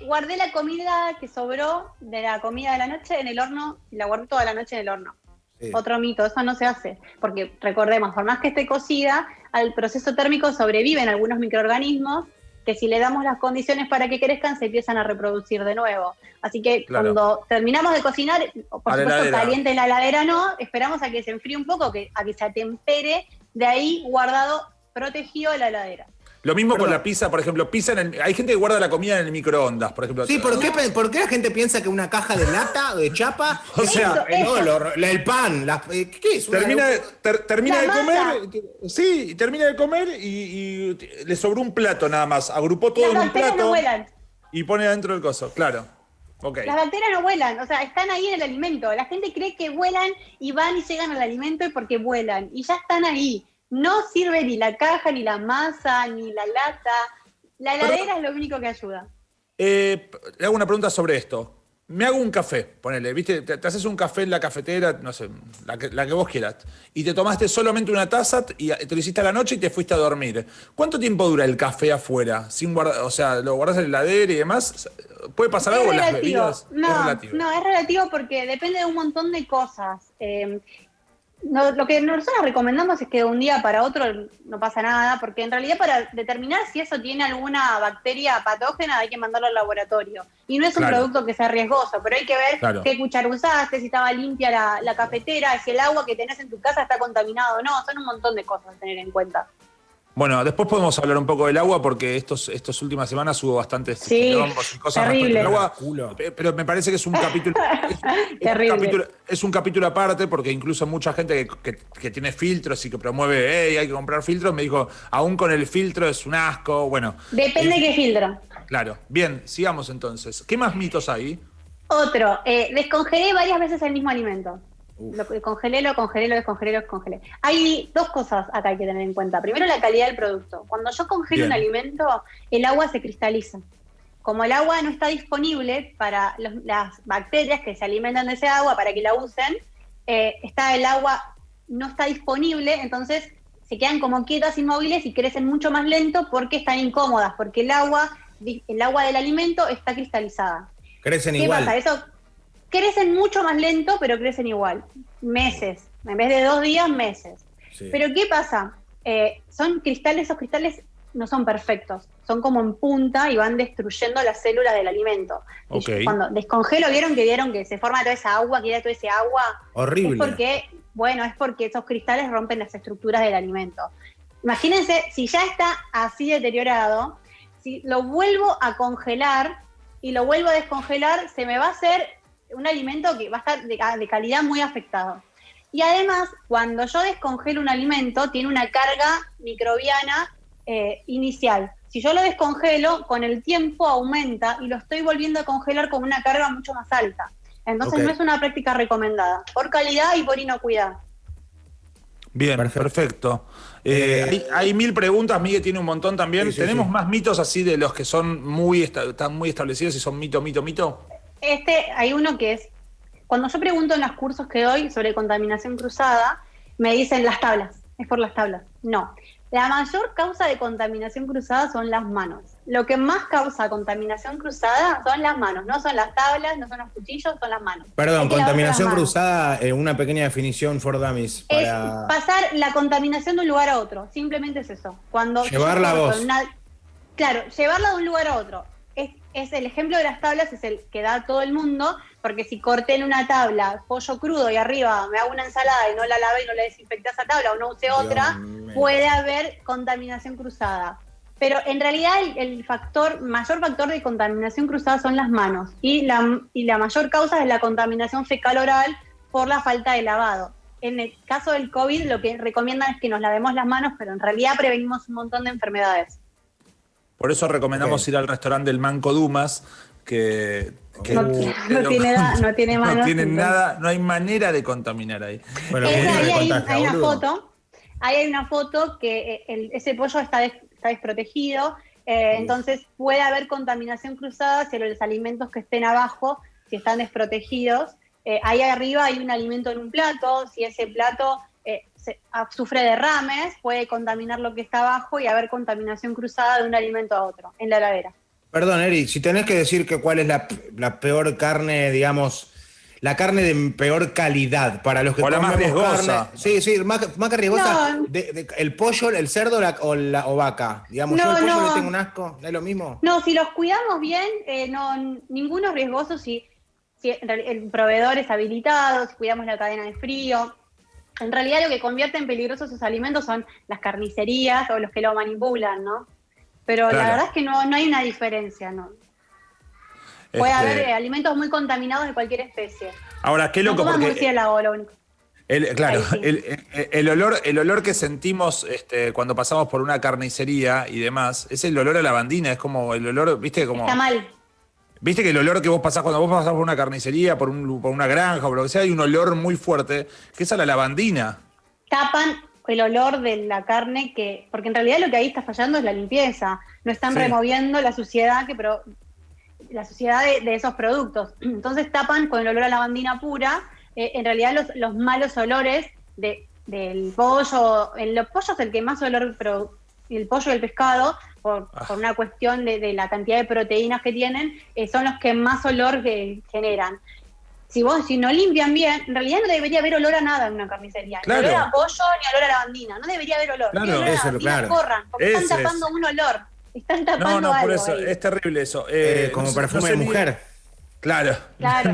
S3: Guardé la comida que sobró de la comida de la noche en el horno y la guardé toda la noche en el horno.
S2: Sí.
S3: Otro mito, eso no se hace, porque recordemos, por más que esté cocida, al proceso térmico sobreviven algunos microorganismos que si le damos las condiciones para que crezcan, se empiezan a reproducir de nuevo. Así que
S1: Claro.
S3: cuando terminamos de cocinar, por
S1: A la
S3: supuesto
S1: heladera.
S3: caliente en la heladera no, esperamos a que se enfríe un poco, a que se atempere, de ahí guardado, protegido de la heladera.
S1: Lo mismo con
S2: Perdón.
S1: la pizza, por ejemplo, hay gente que guarda la comida en el microondas, por ejemplo.
S2: Sí, ¿por qué la gente piensa que una caja de lata o de chapa?
S1: O sea,
S2: el pan, ¿qué es?
S1: Termina de
S3: La
S1: comer, sí, termina de comer y le sobró un plato nada más. Agrupó todo
S3: Las
S1: en un
S3: bacterias
S1: plato
S3: no vuelan.
S1: y pone adentro del coso, claro. Ok.
S3: Las bacterias no vuelan, o sea, están ahí en el alimento. La gente cree que vuelan y van y llegan al alimento y porque vuelan. Y ya están ahí. No sirve ni la caja, ni la masa, ni la lata. La heladera es lo único que ayuda.
S1: Le hago una pregunta sobre esto. Me hago un café, ponele, ¿viste? Te haces un café en la cafetera, no sé, la que vos quieras, y te tomaste solamente una taza y te lo hiciste a la noche y te fuiste a dormir. ¿Cuánto tiempo dura el café afuera? Sin guardar, o sea, lo guardás en la heladera y demás. ¿Puede pasar algo con las bebidas?
S3: No,
S1: Es relativo.
S3: no, es relativo porque depende de un montón de cosas. Lo que nosotros recomendamos es que de un día para otro no pasa nada, porque en realidad para determinar si eso tiene alguna bacteria patógena hay que mandarlo al laboratorio. Y no es un
S1: Claro.
S3: producto que sea riesgoso, pero hay que ver
S1: Claro.
S3: qué cuchara usaste, si estaba limpia la cafetera, si el agua que tenés en tu casa está contaminado o no. Son un montón de cosas a tener en cuenta.
S1: Bueno, después podemos hablar un poco del agua porque estas últimas semanas hubo bastantes
S3: Sí,
S1: quilombos y cosas
S3: terrible.
S1: respecto al agua.
S2: Culo.
S1: Pero me parece que es un capítulo.
S3: Terrible.
S1: Es un capítulo aparte porque incluso mucha gente que tiene filtros y que promueve, hey, hay que comprar filtros, me dijo, aún con el filtro es un asco. Bueno.
S3: Depende de qué filtro.
S1: Claro. Bien, sigamos entonces. ¿Qué más mitos hay?
S3: Otro, descongelé varias veces el mismo alimento. Lo descongelé, lo descongelé. Hay dos cosas acá hay que tener en cuenta. Primero, la calidad del producto. Cuando yo congelo
S1: Bien.
S3: un alimento, el agua se cristaliza. Como el agua no está disponible para las bacterias que se alimentan de ese agua para que la usen, el agua no está disponible, entonces se quedan como quietas, inmóviles y crecen mucho más lento porque están incómodas, porque el agua del alimento está cristalizada.
S2: Crecen
S3: ¿Qué
S2: igual.
S3: pasa? Eso crecen mucho más lento, pero crecen igual. Meses. En vez de 2 días, meses.
S2: Sí.
S3: Pero ¿qué pasa? Son cristales, esos cristales no son perfectos. Son como en punta y van destruyendo las células del alimento. Y
S1: Ok.
S3: cuando descongelo, vieron que se forma toda esa agua, que era todo ese agua?
S2: Horrible.
S3: Es porque esos cristales rompen las estructuras del alimento. Imagínense, si ya está así deteriorado, si lo vuelvo a congelar y lo vuelvo a descongelar, se me va a hacer un alimento que va a estar de calidad muy afectado. Y además, cuando yo descongelo un alimento, tiene una carga microbiana inicial. Si yo lo descongelo, con el tiempo aumenta y lo estoy volviendo a congelar con una carga mucho más alta. Entonces
S2: Ok.
S3: no es una práctica recomendada, por calidad y por inocuidad.
S1: Bien, perfecto. Hay 1000 preguntas, Miguel tiene un montón también.
S2: Sí,
S1: ¿Tenemos
S2: sí.
S1: más mitos así de los que son están muy establecidos y son mito?
S3: Hay uno que es, cuando yo pregunto en los cursos que doy sobre contaminación cruzada, me dicen las tablas, es por las tablas. No, la mayor causa de contaminación cruzada son las manos. Lo que más causa contaminación cruzada son las manos, no son las tablas, no son los cuchillos, son las manos.
S2: Perdón,
S3: Hay que lavarse
S2: contaminación
S3: las manos.
S2: cruzada, una pequeña definición for dummies.
S3: Es
S2: Para...
S3: pasar la contaminación de un lugar a otro, simplemente es eso. Cuando
S2: Llevarla
S3: yo corto
S2: vos.
S3: Claro, llevarla de un lugar a otro. Es el ejemplo de las tablas, es el que da todo el mundo, porque si corté en una tabla pollo crudo y arriba me hago una ensalada y no la lavé y no la desinfecté esa tabla o no usé otra,
S2: mío.
S3: puede haber contaminación cruzada. Pero en realidad el mayor factor de contaminación cruzada son las manos y la mayor causa es la contaminación fecal oral por la falta de lavado. En el caso del COVID lo que recomiendan es que nos lavemos las manos, pero en realidad prevenimos un montón de enfermedades.
S1: Por eso recomendamos ir al restaurante del Manco Dumas, que
S3: No tiene manos.
S1: no tiene
S3: entonces.
S1: nada, no hay manera de contaminar ahí.
S2: Bueno,
S3: Ahí
S2: ¿cómo se
S3: hay
S2: contagia,
S3: una
S2: boludo?
S3: foto. Ahí hay una foto que ese pollo está desprotegido, entonces puede haber contaminación cruzada hacia los alimentos que estén abajo, si están desprotegidos. Ahí arriba hay un alimento en un plato, si ese plato sufre derrames, puede contaminar lo que está abajo y haber contaminación cruzada de un alimento a otro en la heladera.
S2: Perdón, Eri, si tenés que decir que cuál es la peor carne, digamos, la carne de peor calidad para los que
S1: O la más
S2: comemos
S1: riesgosa.
S2: carne. Sí, más que riesgosa.
S3: No.
S2: El pollo, el cerdo o vaca. Digamos,
S3: No,
S2: yo el pollo
S3: no.
S2: le tengo un asco, ¿es lo mismo?
S3: No, si los cuidamos bien, ninguno es riesgoso si el proveedor es habilitado, si cuidamos la cadena de frío. En realidad lo que convierte en peligrosos esos alimentos son las carnicerías o los que lo manipulan, ¿no? Pero
S1: Claro.
S3: la verdad es que no hay una diferencia, ¿no? Puede haber alimentos muy contaminados de cualquier especie.
S1: Ahora, qué
S3: No
S1: loco,
S3: comas
S1: porque
S3: murciélago, lo único.
S1: claro,
S3: Ahí sí.
S1: el olor que sentimos cuando pasamos por una carnicería y demás, es el olor a lavandina, es como el olor, viste, como.
S3: Está mal.
S1: Viste que el olor que vos pasás cuando vos pasás por una carnicería, por una granja o por lo que sea, hay un olor muy fuerte, que es a la lavandina.
S3: Tapan el olor de la carne, porque en realidad lo que ahí está fallando es la limpieza. No están
S1: Sí.
S3: removiendo la suciedad de esos productos. Entonces tapan con el olor a lavandina pura, en realidad los malos olores del pollo. El pollo es el que más olor, el pollo y el pescado, por una cuestión de la cantidad de proteínas que tienen, son los que más olor generan. Si no limpian bien, en realidad no debería haber olor a nada en una carnicería.
S1: Claro.
S3: Ni olor a pollo, ni olor a lavandina. No debería haber olor.
S1: Claro.
S3: Ni olor a
S2: Eso,
S3: lavandina,
S2: claro.
S3: corran, porque
S1: Ese
S3: están tapando
S1: es.
S3: un olor. Están tapando
S1: No, por
S3: algo
S1: eso,
S3: ahí.
S1: es terrible eso.
S2: Como
S1: no sé-
S2: perfume
S1: no sé
S2: de
S1: ni-
S2: mujer.
S1: Claro.
S3: Claro.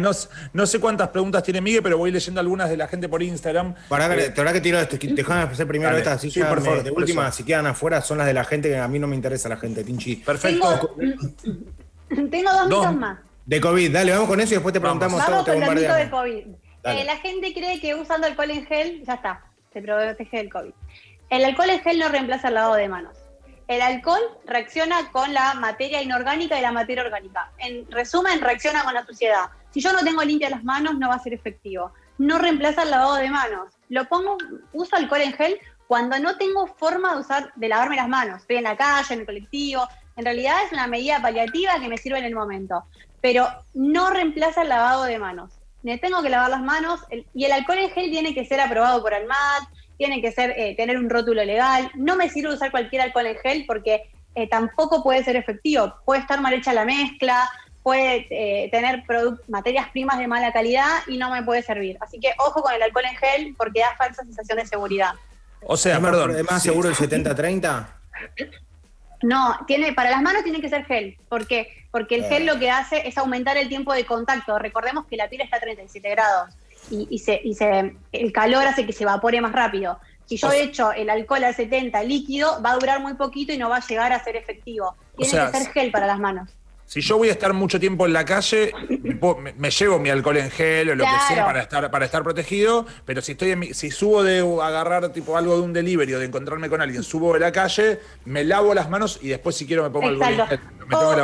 S1: No sé cuántas preguntas tiene Miguel, pero voy leyendo algunas de la gente por Instagram.
S2: Para ver, te habrá que tiro esto. Déjame hacer primero
S1: Dale.
S2: esta, así
S1: Sí,
S2: ya
S1: por favor,
S2: de
S1: por
S2: última,
S1: eso.
S2: si quedan afuera, son las de la gente que a mí no me interesa la gente, Tinchi.
S1: Perfecto.
S3: Tengo dos
S1: Dos.
S3: mitos más.
S2: De COVID, dale, vamos con eso y después te
S1: Vamos.
S2: preguntamos
S3: Vamos
S2: todo, te
S3: con los mitos de
S2: bombardeamos.
S3: COVID.
S2: Dale.
S3: La gente cree que usando alcohol en gel, ya está, se protege del COVID. El alcohol en gel no reemplaza el lavado de manos. El alcohol reacciona con la materia inorgánica y la materia orgánica. En resumen, reacciona con la suciedad. Si yo no tengo limpias las manos, no va a ser efectivo. No reemplaza el lavado de manos. Uso alcohol en gel cuando no tengo forma de lavarme las manos. Estoy en la calle, en el colectivo. En realidad es una medida paliativa que me sirve en el momento. Pero no reemplaza el lavado de manos. Me tengo que lavar las manos y el alcohol en gel tiene que ser aprobado por ANMAT, tiene que ser tener un rótulo legal. No me sirve usar cualquier alcohol en gel porque tampoco puede ser efectivo. Puede estar mal hecha la mezcla, puede tener materias primas de mala calidad y no me puede servir. Así que ojo con el alcohol en gel porque da falsa sensación de seguridad.
S1: O sea,
S2: ¿Es más,
S1: perdón.
S2: ¿es más
S1: sí.
S2: seguro el 70-30?
S3: No, para las manos tiene que ser gel. ¿Por qué? Porque el gel lo que hace es aumentar el tiempo de contacto. Recordemos que la piel está a 37 grados y el calor hace que se evapore más rápido. Si yo echo el alcohol al 70 líquido, va a durar muy poquito y no va a llegar a ser efectivo. Tiene
S1: sea,
S3: que ser gel para las manos.
S1: Si yo voy a estar mucho tiempo en la calle, me llevo mi alcohol en gel o lo que sea para estar protegido, pero si subo de agarrar tipo algo de un delivery o de encontrarme con alguien, subo de la calle, me lavo las manos y después si quiero me pongo alcohol en gel.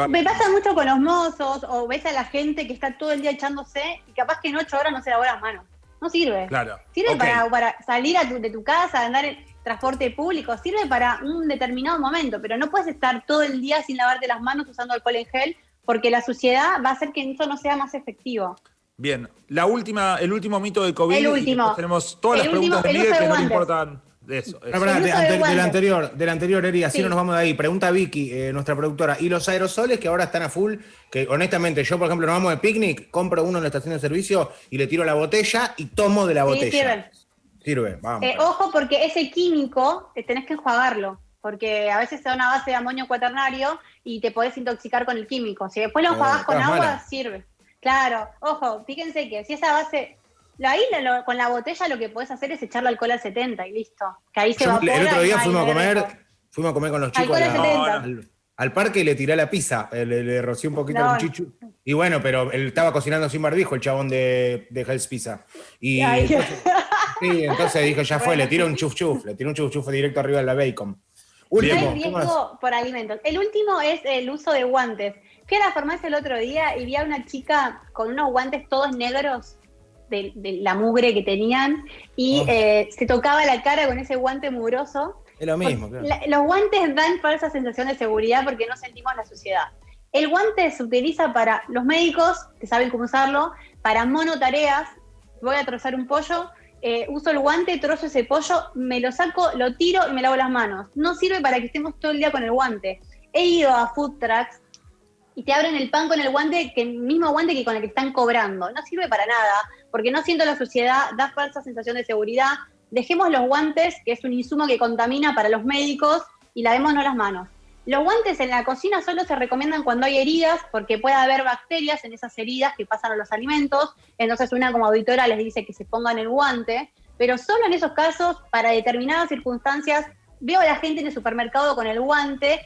S3: Me pasa mucho con los mozos, o ves a la gente que está todo el día echándose y capaz que en 8 horas no se lavó las manos. No sirve.
S1: Claro.
S3: Sirve
S1: Ok.
S3: para salir de tu casa, andar en transporte público, sirve para un determinado momento, pero no puedes estar todo el día sin lavarte las manos usando alcohol en gel, porque la suciedad va a hacer que eso no sea más efectivo.
S1: Bien, el último mito de COVID.
S3: El último.
S1: Y después tenemos todas las
S3: El
S1: preguntas
S3: último,
S1: de
S3: el
S1: Miguel
S3: uso
S1: que
S3: de
S1: no le
S3: guantes.
S1: importan de eso.
S2: No, pará,
S3: El uso de
S2: del
S3: guantes.
S2: anterior, Eri, así
S3: Sí.
S2: no nos vamos de ahí. Pregunta Vicky, nuestra productora. ¿Y los aerosoles que ahora están a full? Que honestamente, yo, por ejemplo, nos vamos de picnic, compro uno en la estación de servicio y le tiro la botella y tomo de la botella.
S3: Sirven.
S2: Sirve, vamos.
S3: Ojo, porque ese químico tenés que enjuagarlo, porque a veces se da una base de amonio cuaternario y te podés intoxicar con el químico. Si después lo enjuagás con
S2: todas
S3: agua,
S2: malas.
S3: sirve. Claro, ojo, fíjense que si esa base... Con la botella lo que podés hacer es echarle alcohol al 70 y listo. Que ahí se
S2: Yo,
S3: evapora.
S2: el otro
S3: y
S2: día
S3: no hay
S2: fuimos a
S3: riesgo.
S2: comer con los chicos
S3: Alcohol al 70.
S2: al parque y le tiré la pizza, le rocié un poquito
S3: No.
S2: al chichu. Y bueno, pero él estaba cocinando sin barbijo, el chabón de Hell's Pizza. Y
S3: Ay.
S2: entonces dije, ya fue,
S3: Bueno.
S2: le tiré un chuf chuf directo arriba de la bacon.
S3: No
S2: Último,
S3: hay
S2: ¿qué más?
S3: riesgo por alimentos. El último es el uso de guantes. Fui a la farmacia el otro día y vi a una chica con unos guantes todos negros de la mugre que tenían y se tocaba la cara con ese guante mugroso.
S2: Es lo mismo, claro.
S3: Los guantes dan falsa sensación de seguridad porque no sentimos la suciedad. El guante se utiliza para los médicos, que saben cómo usarlo, para monotareas. Voy a trozar un pollo, uso el guante, trozo ese pollo, me lo saco, lo tiro y me lavo las manos. No sirve para que estemos todo el día con el guante. He ido a food trucks y te abren el pan con el guante, el mismo guante que con el que están cobrando. No sirve para nada, porque no siento la suciedad, da falsa sensación de seguridad. Dejemos los guantes, que es un insumo que contamina para los médicos, y lavémonos las manos. Los guantes en la cocina solo se recomiendan cuando hay heridas, porque puede haber bacterias en esas heridas que pasan a los alimentos, entonces una como auditora les dice que se pongan el guante, pero solo en esos casos, para determinadas circunstancias, veo a la gente en el supermercado con el guante.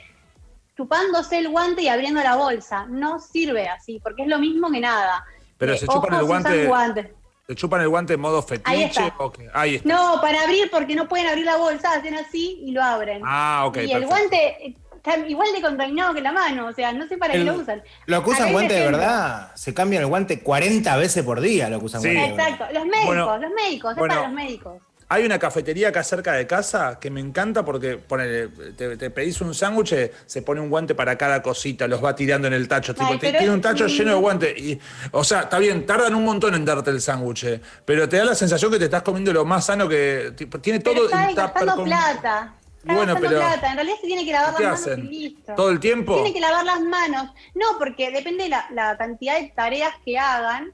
S3: chupándose el guante y abriendo la bolsa. No sirve así, porque es lo mismo que nada.
S1: Pero se chupan el guante.
S3: Guantes.
S1: ¿Se chupan el guante en modo fetiche?
S3: Ahí está.
S1: Okay. Ahí está.
S3: No, para abrir, porque no pueden abrir la bolsa, hacen así y lo abren.
S1: Ah, ok.
S3: Y
S1: perfecto.
S3: el guante está igual de contaminado que la mano, o sea, no sé para qué lo usan.
S2: Lo que usan
S3: Acá
S2: guante de
S3: ejemplo.
S2: verdad, se cambian el guante 40 veces por día, lo que usan
S1: Sí.
S2: guante de verdad.
S3: Exacto, los médicos,
S1: Bueno,
S3: es
S1: bueno.
S3: para los médicos.
S1: Hay una cafetería acá cerca de casa que me encanta porque ponele, te pedís un sándwich, se pone un guante para cada cosita, los va tirando en el tacho. Tipo,
S3: Ay, pero
S1: tiene
S3: es-
S1: un tacho lleno de guantes. Y, o sea, está bien, tardan un montón en darte el sándwich, pero te da la sensación que te estás comiendo lo más sano que. Tipo, tiene
S3: Pero
S1: todo
S3: está
S1: el tupper
S3: gastando
S1: con.
S3: plata. Está
S1: Y bueno,
S3: gastando
S1: pero.
S3: plata. En realidad se tiene que lavar las
S1: ¿Qué
S3: manos
S1: hacen?
S3: y listo.
S1: ¿Todo el tiempo?
S3: Tiene que lavar las manos. No, porque depende de la cantidad de tareas que hagan.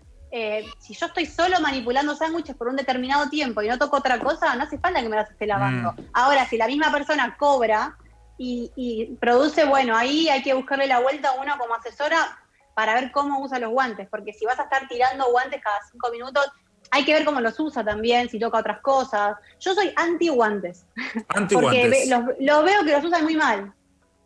S3: Si yo estoy solo manipulando sándwiches por un determinado tiempo y no toco otra cosa, no hace falta que me las esté lavando. Ahora, si la misma persona cobra y produce, bueno, ahí hay que buscarle la vuelta a uno como asesora para ver cómo usa los guantes, porque si vas a estar tirando guantes cada 5 minutos, hay que ver cómo los usa también, si toca otras cosas. Yo soy anti-guantes.
S1: Anti-guantes.
S3: Porque los veo que los usan muy mal.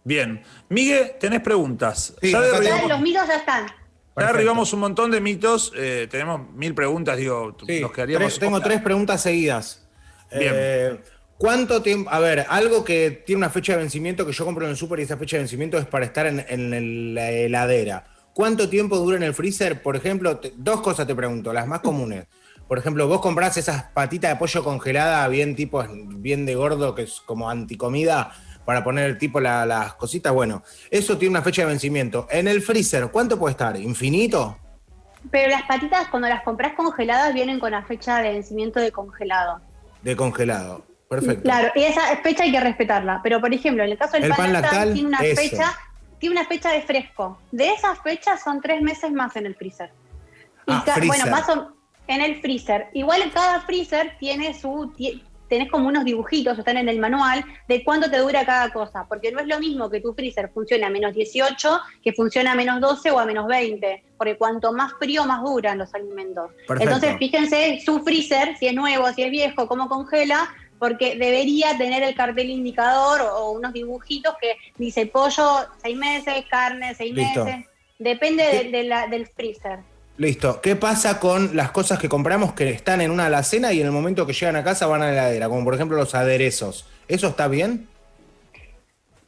S1: Bien. Miguel, tenés preguntas.
S2: Sí,
S1: Ya
S2: acá
S1: derribamos-
S3: Ya los mitos ya están.
S1: ya
S2: Perfecto.
S1: derribamos un montón de mitos. Tenemos 1000 preguntas, digo,
S2: Sí,
S1: nos quedaríamos.
S2: tengo 3 preguntas seguidas.
S1: Bien.
S2: ¿Cuánto tiempo? A ver, algo que tiene una fecha de vencimiento que yo compro en el súper y esa fecha de vencimiento es para estar en la heladera. ¿Cuánto tiempo dura en el freezer? Por ejemplo, 2 cosas te pregunto, las más comunes. Por ejemplo, vos comprás esas patitas de pollo congelada bien de gordo, que es como anticomida, para poner tipo las cositas. Bueno, eso tiene una fecha de vencimiento. En el freezer, ¿cuánto puede estar? ¿Infinito?
S3: Pero las patitas, cuando las compras congeladas, vienen con la fecha de vencimiento de congelado.
S2: De congelado. Perfecto.
S3: Claro, y esa fecha hay que respetarla. Pero, por ejemplo, en el caso del
S2: El pan lactal,
S3: tiene
S2: eso.
S3: tiene una fecha de fresco. De esas fechas son 3 meses más en el freezer.
S2: Freezer.
S3: Bueno, en el freezer. Igual cada freezer tiene tenés como unos dibujitos, están en el manual, de cuánto te dura cada cosa. Porque no es lo mismo que tu freezer funcione a menos 18 que funcione a menos 12 o a menos 20. Porque cuanto más frío, más duran los alimentos.
S2: Perfecto.
S3: Entonces, fíjense su freezer, si es nuevo, si es viejo, cómo congela, porque debería tener el cartel indicador o unos dibujitos que dice pollo 6 meses, carne 6
S2: Listo.
S3: meses. Depende del freezer.
S2: Listo. ¿Qué pasa con las cosas que compramos que están en una alacena y en el momento que llegan a casa van a la heladera? Como por ejemplo los aderezos. ¿Eso está bien?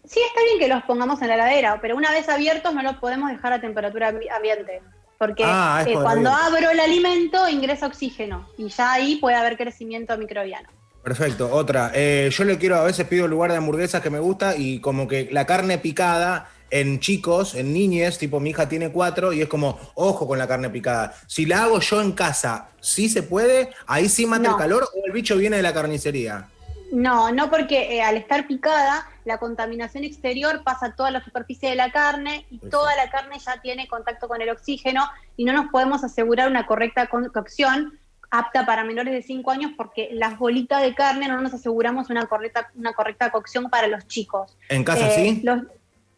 S3: Sí, está bien que los pongamos en la heladera, pero una vez abiertos no los podemos dejar a temperatura ambiente. Porque
S2: Es por
S3: cuando
S2: abierto.
S3: abro el alimento ingresa oxígeno y ya ahí puede haber crecimiento microbiano.
S2: Perfecto. Otra. Yo le quiero, a veces pido el lugar de hamburguesas que me gusta y como que la carne picada en chicos, en niñes, tipo mi hija tiene 4 y es como, ojo con la carne picada. Si la hago yo en casa, ¿sí se puede? ¿Ahí sí mata
S3: No.
S2: el calor o el bicho viene de la carnicería?
S3: No, porque al estar picada, la contaminación exterior pasa a toda la superficie de la carne y toda la carne ya tiene contacto con el oxígeno y no nos podemos asegurar una correcta cocción apta para menores de 5 años porque las bolitas de carne no nos aseguramos una correcta cocción para los chicos.
S2: ¿En casa sí?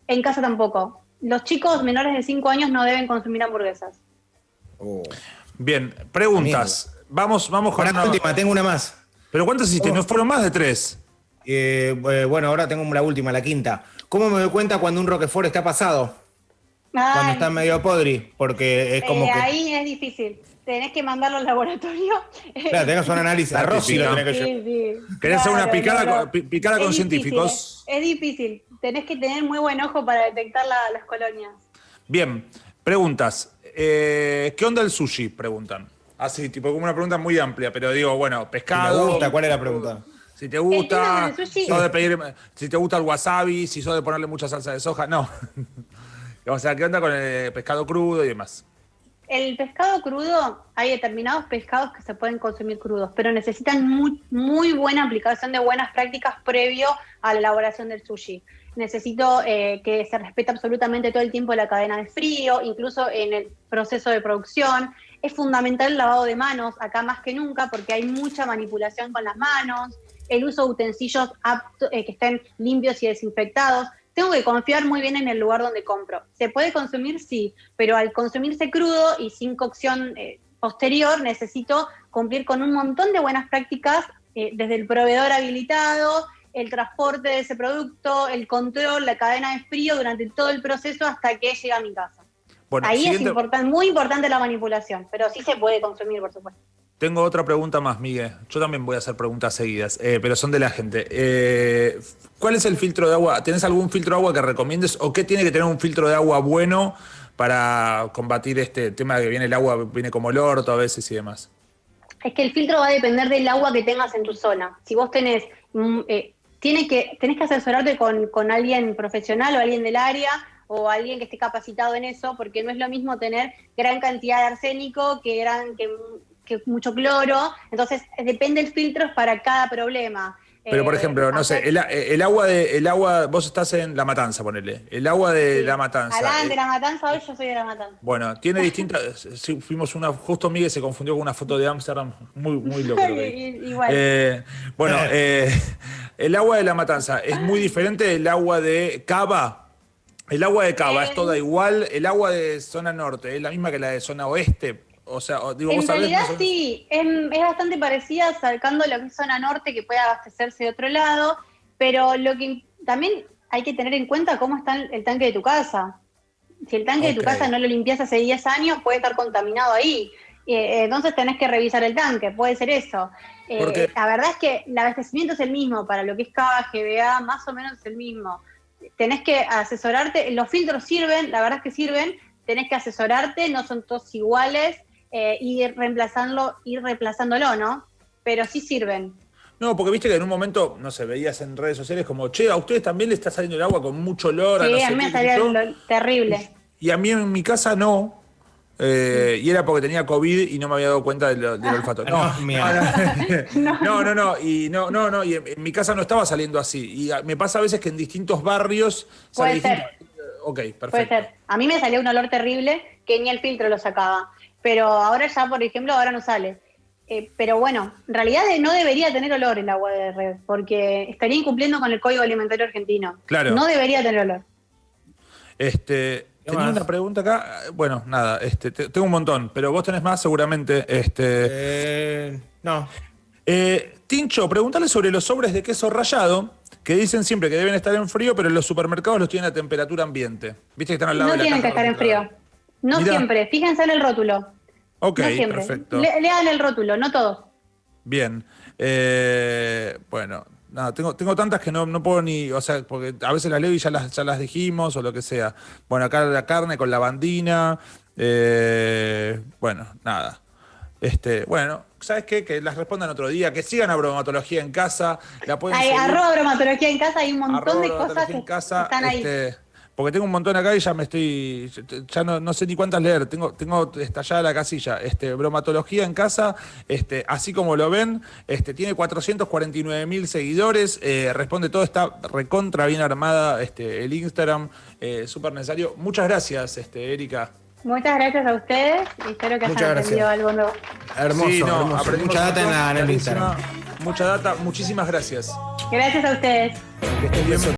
S3: En casa tampoco. Los chicos menores de 5 años no deben consumir hamburguesas.
S2: Oh.
S1: Bien, preguntas. Vamos con
S2: Para
S1: una.
S2: la última, tengo una más.
S1: ¿Pero cuántas hiciste? ¿No fueron más de 3?
S2: Bueno, ahora tengo la última, la quinta. ¿Cómo me doy cuenta cuando un Roquefort está pasado? Cuando
S3: Ay,
S2: está medio podri, porque es como que...
S3: ahí es difícil. Tenés que mandarlo al laboratorio.
S2: Claro, tenés un análisis de arroz y lo tenés que llevar.
S3: Sí.
S1: ¿Querés hacer una
S3: Claro,
S1: picada,
S3: no.
S1: picada con
S3: Es difícil,
S1: científicos?
S3: Es difícil. Tenés que tener muy buen ojo para detectar las colonias.
S1: Bien, preguntas. ¿Qué onda el sushi? Preguntan. Así, tipo, como una pregunta muy amplia, pero digo, bueno,
S2: Si
S1: pescado.
S2: me gusta, ¿cuál es la pregunta?
S1: Si te gusta,
S3: El tema del sushi-
S1: sos de pedir, si te gusta el wasabi, si sos de ponerle mucha salsa de soja, no. O sea, ¿qué onda con el pescado crudo y demás?
S3: El pescado crudo, hay determinados pescados que se pueden consumir crudos, pero necesitan muy buena aplicación de buenas prácticas previo a la elaboración del sushi. Necesito que se respete absolutamente todo el tiempo la cadena de frío, incluso en el proceso de producción. Es fundamental el lavado de manos, acá más que nunca, porque hay mucha manipulación con las manos, el uso de utensilios que estén limpios y desinfectados. Tengo que confiar muy bien en el lugar donde compro. ¿Se puede consumir? Sí, pero al consumirse crudo y sin cocción posterior, necesito cumplir con un montón de buenas prácticas desde el proveedor habilitado, el transporte de ese producto, el control, la cadena de frío durante todo el proceso hasta que llega a mi casa.
S1: Bueno,
S3: Ahí
S1: siguiente...
S3: es muy importante la manipulación, pero sí se puede consumir, por supuesto.
S1: Tengo otra pregunta más, Miguel. Yo también voy a hacer preguntas seguidas, pero son de la gente. ¿Cuál es el filtro de agua? ¿Tenés algún filtro de agua que recomiendes o qué tiene que tener un filtro de agua bueno para combatir este tema de que viene el agua, viene como el orto a veces y demás?
S3: Es que el filtro va a depender del agua que tengas en tu zona. Si vos tenés, tenés que asesorarte con alguien profesional o alguien del área o alguien que esté capacitado en eso, porque no es lo mismo tener gran cantidad de arsénico que mucho cloro. Entonces, depende del filtro para cada problema.
S1: Pero, por ejemplo, no sé, el agua, vos estás en La Matanza, ponele. El agua de La Matanza.
S3: Alan de La Matanza, hoy yo soy de La Matanza.
S1: Bueno, tiene distintas. Sí, justo Miguel se confundió con una foto de Ámsterdam, muy loco.
S3: Igual.
S1: El agua de La Matanza es muy diferente del agua de Cava. El agua de Cava es toda igual. El agua de zona norte es la misma que la de zona oeste. O sea, digo,
S3: en
S1: vos sabés
S3: realidad
S1: más o menos.
S3: sí, es bastante parecida, sacando lo que es zona norte, que puede abastecerse de otro lado, pero lo que también hay que tener en cuenta cómo está el tanque de tu casa. Si el tanque de tu casa no lo limpias hace 10 años, puede estar contaminado ahí. Entonces tenés que revisar el tanque, puede ser eso. La verdad es que el abastecimiento es el mismo, para lo que es Cava, GBA, más o menos es el mismo. Tenés que asesorarte, los filtros sirven, la verdad es que sirven, tenés que asesorarte, no son todos iguales, ir reemplazándolo, ¿no? Pero sí sirven.
S1: No, porque viste que en un momento, no sé, veías en redes sociales como, che, a ustedes también le está saliendo el agua con mucho olor.
S3: Sí,
S1: no sé
S3: a mí me
S1: qué,
S3: salía terrible.
S1: Y a mí en mi casa no. Y era porque tenía COVID y no me había dado cuenta del olfato. No. Y en mi casa no estaba saliendo así. Y me pasa a veces que en distintos barrios sale distinto. Ok, perfecto.
S3: Puede ser. A mí me salía un olor terrible que ni el filtro lo sacaba. Pero ahora ya, por ejemplo, ahora no sale. Pero bueno, en realidad no debería tener olor el agua de red, porque estaría incumpliendo con el Código Alimentario Argentino.
S1: Claro.
S3: No debería tener olor.
S1: Tenía una pregunta acá. Bueno, nada, tengo un montón, pero vos tenés más seguramente.
S2: No.
S1: Tincho, preguntale sobre los sobres de queso rallado, que dicen siempre que deben estar en frío, pero en los supermercados los tienen a temperatura ambiente. Viste que están al lado de la
S3: tienen que
S1: caja
S3: estar en frío. No
S1: Mirá.
S3: Siempre. Fíjense en el rótulo.
S1: Ok,
S3: no siempre.
S1: perfecto.
S3: Lean el rótulo, no todos.
S1: Bien. Bueno, nada, tengo tantas que no puedo ni, o sea, porque a veces las leo y ya las dijimos o lo que sea. Bueno, acá la carne con lavandina. Bueno, nada. Bueno, ¿sabes qué? Que las respondan otro día, que sigan a Bromatología en Casa. La pueden seguir.
S3: @bromatología en casa, hay un montón de cosas que están ahí.
S1: Porque tengo un montón acá y ya ya no sé ni cuántas leer, tengo estallada la casilla. Bromatología en Casa, así como lo ven, tiene 449.000 seguidores, responde todo, está recontra bien armada, el Instagram, súper necesario. Muchas gracias, Erika.
S3: Muchas gracias a ustedes y espero que hayan aprendido algo nuevo.
S2: Hermoso,
S1: Sí,
S2: hermoso. Mucha data en el Instagram.
S1: Mucha data, muchísimas gracias.
S3: Gracias a ustedes.
S1: Que estés bien.